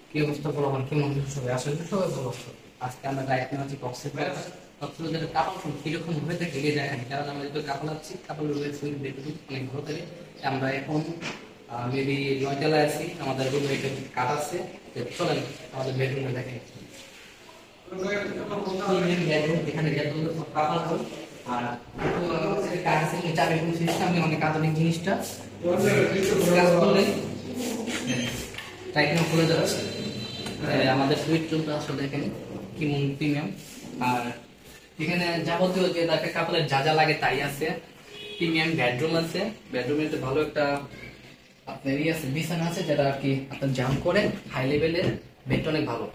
কি অবস্থা বলো আমার, কেমন সবাই আসলে সবাই ভালো আছো? আজকে আমরা লাইফ নিয়ে আছি কক্সবাজার। কক্সবাজারের কাপড় কিরকম হয়ে থাকে এই দেখেন, কারণ আমরা যেহেতু কাপড় আছি কাপড়ের শরীর দেখতে অনেক ভালো থাকে। আমরা এখন মেবি 9 তলায় আছি, আমাদের রুমে একটা কাঠ আছে। চলেন আমাদের বেডরুমে দেখেন। এখানে কাপড় আর কাঠ আছে, চাবি সিস্টেম অনেক আধুনিক জিনিসটা কাজ করলে টাইটেন খুলে যাচ্ছে। আমাদের সুইট রুমটা আসলে দেখেন কেমন প্রিমিয়াম। আর এখানে যাবতীয় যে একটা কাপড়ের যা যা লাগে তাই আছে। প্রিমিয়াম বেডরুম আছে, বেডরুমের ভালো একটা আপনার আছে বিছানা আছে, যেটা আর কি আপনার জাম করে হাই লেভেলের। বেডটা অনেক ভালো,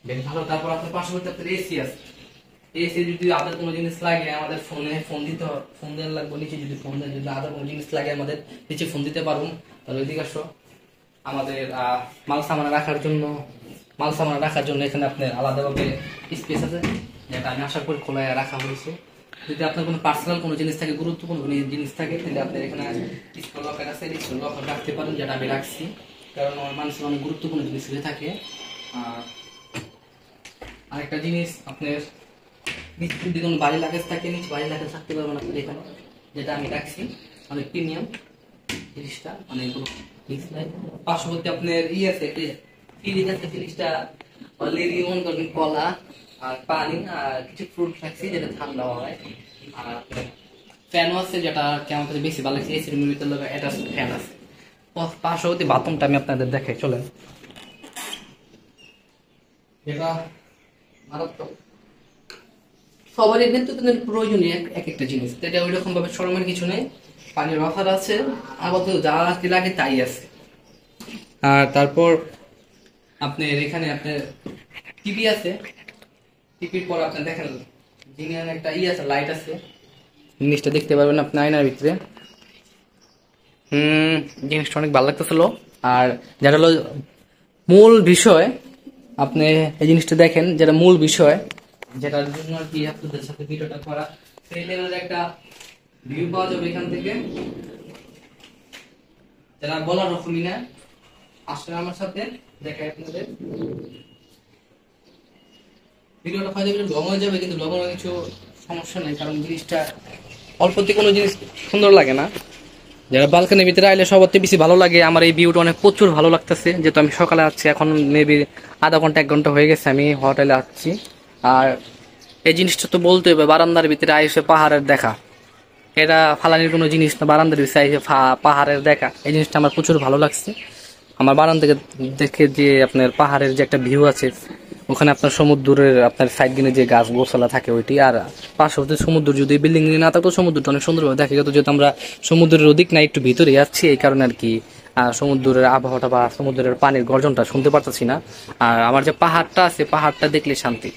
বেড ভালো। তারপর আপনার পাশাপাশি আপনার এসি আছে। এসি যদি আপনার কোনো জিনিস লাগে আমাদের ফোনে ফোন দিতে, ফোন দেওয়ার লাগবে নিচে। যদি ফোন দেন, যদি আদার কোনো জিনিস লাগে আমাদের নিচে ফোন দিতে পারবো। তাহলে ওইদিকে আসো। আমাদের মাল সামান রাখার জন্য এখানে আপনার আলাদাভাবে স্পেস আছে, যেটা আমি আশা করি খোলায় রাখা হয়েছে। যদি আপনার কোনো পার্সোনাল কোনো জিনিস থাকে, গুরুত্বপূর্ণ কোনো জিনিস থাকে, তাহলে আপনার এখানে স্কুল লকার আছে, স্কুল লকার রাখতে পারেন, যেটা আমি রাখছি। কারণ আমার মানুষের অনেক গুরুত্বপূর্ণ জিনিস হয়ে থাকে। আরেকটা জিনিস আপনার যদি কোনো বাড়ি লাগেজ থাকে, নিচে বাড়ি লাগেজ থাকতে পারবেন আপনার এখানে, যেটা আমি রাখছি। অনেক প্রিমিয়াম জিনিসটা, অনেকগুলো পার্শ্ববর্তী আপনার আছে, ফ্রিজ আছে। ফ্রিজটা অলরেডি মনে করবেন কলা আর পানি আর কিছু ফ্রুট রাখছি, যেটা ঠান্ডা হয়। আর ফ্যানও আছে, যেটা কেমন কাছে বেশি ভালো লাগছে। এসির ভিতরে এটা ফ্যান আছে। পার্শ্ববর্তী বাথরুমটা আমি আপনাদের দেখাই, চলেন। যেটা মারাত্মক, সবারই কিন্তু প্রয়োজনীয় এক একটা জিনিস, এটা ওই রকম ভাবে শরমের কিছু নেই। পানির অফার আছে, আপাতত যা লাগে তাই আছে। আর তারপর আপনার এখানে আপনার টিভি আছে। টিভির পর আপনার দেখেন জিনিয়ার একটা আছে, লাইট আছে। জিনিসটা দেখতে পারবেন আপনি আয়নার ভিতরে। জিনিসটা অনেক ভালো লাগতেছিল। আর যেটা হলো মূল বিষয়, আপনি এই জিনিসটা দেখেন, যেটা মূল বিষয়, যেটার জন্য আর কি আপনাদের সাথে ভিডিওটা করা। সেই লেভেলের একটা ভিউ পাওয়া যাবে এখান থেকে, যারা বলার রকমই না। আসলে আমার সাথে দেখায় আপনাদের ভিডিওটা হয়তো একটু লং হয়ে যাবে, কিন্তু লং হওয়ার কিছু সমস্যা নেই, কারণ জিনিসটা অল্পতে কোনো জিনিস সুন্দর লাগে না। যারা বালকানির ভিতরে আইলে সবচেয়ে বেশি ভালো লাগে। আমার এই ভিউটা অনেক প্রচুর ভালো লাগতেছে, যেহেতু আমি সকালে আসছি, এখন মেবি আধা ঘন্টা 1 ঘন্টা হয়ে গেছে আমি হোটেলে আসছি। আর এই জিনিসটা তো বলতে হবে, বারান্দার ভিতরে আইসে পাহাড়ের দেখা, এটা ফালানির কোনো জিনিস না। বারান্দার ভিতরে আইসে পাহাড়ের দেখা, এই জিনিসটা আমার প্রচুর ভালো লাগছে। আমার বারান্দা থেকে দেখে যে আপনার পাহাড়ের যে একটা ভিউ আছে, ওখানে আপনার সমুদ্রের আপনার সাইড দিনে যে গাছ গোছালা থাকে ওইটি। আর পার্শ্ববর্তী সমুদ্র, যদি বিল্ডিং না থাকতো সমুদ্রটা অনেক সুন্দরভাবে দেখা যেত। যেহেতু আমরা সমুদ্রের অধিক না একটু ভিতরে যাচ্ছি, এই কারণে আর কি সমুদ্রের আবহাওয়াটা বা সমুদ্রের পানির গর্জনটা শুনতে পারতেছি না। আর আমার যে পাহাড়টা আছে, পাহাড়টা দেখলে শান্তি।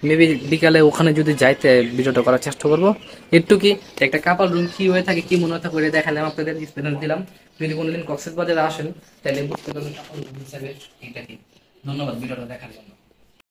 মেবি বিকালে ওখানে যদি যাইতে ভিডিওটা করার চেষ্টা করবো। একটু কি একটা কাপাল রুম কি হয়ে থাকে, কি মনে হতে করে দেখালাম, আপনাদের এক্সপিরিয়েন্স দিলাম। যদি কোনোদিন কক্সবাজারে আসেন তাহলে বুঝতে পারবেন কাপাল রুম হিসাবে এটা কি। ধন্যবাদ ভিডিওটা দেখার জন্য।